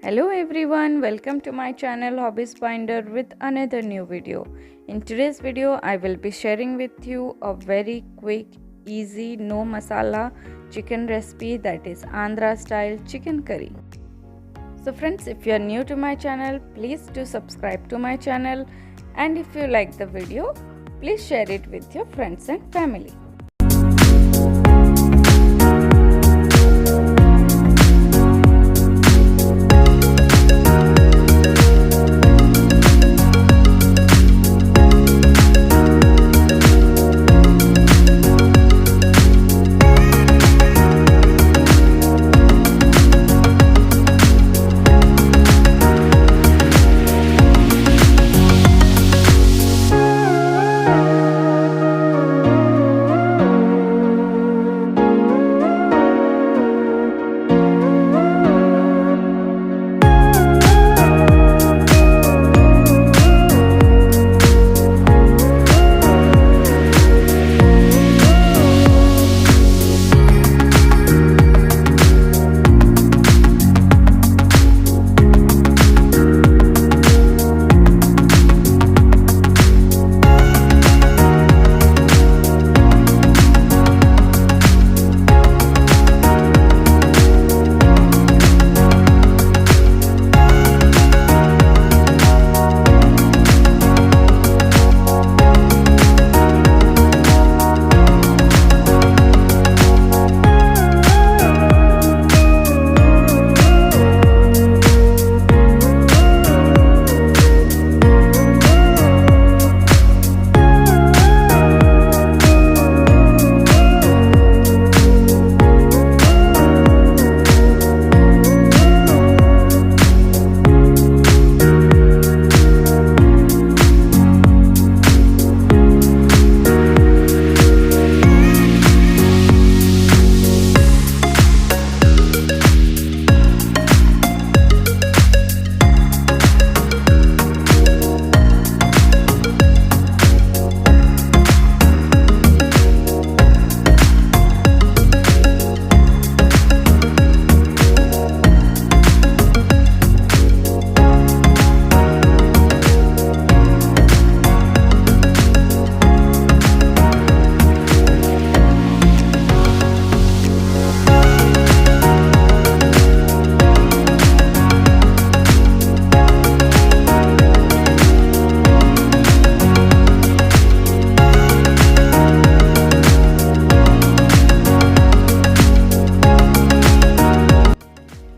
Hello everyone, welcome to my channel Hobbies Binder with another new video. In today's video, I will be sharing with you a very quick, easy, no masala chicken recipe, that is Andhra style chicken curry. So friends, if you are new to my channel, please do subscribe to my channel, and if you like the video, please share it with your friends and family.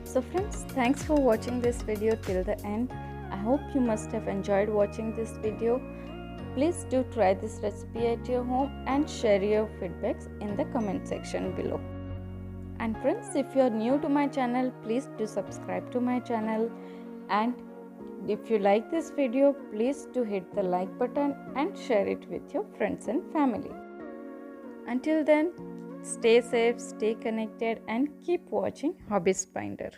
So friends, thanks for watching this video till the end. I hope you must have enjoyed watching this video. Please do try this recipe at your home and share your feedbacks in the comment section below. And friends, if you are new to my channel, please do subscribe to my channel, and if you like this video, please do hit the like button and share it with your friends and family. Until then, stay safe, stay connected, and keep watching Hobbies Binder.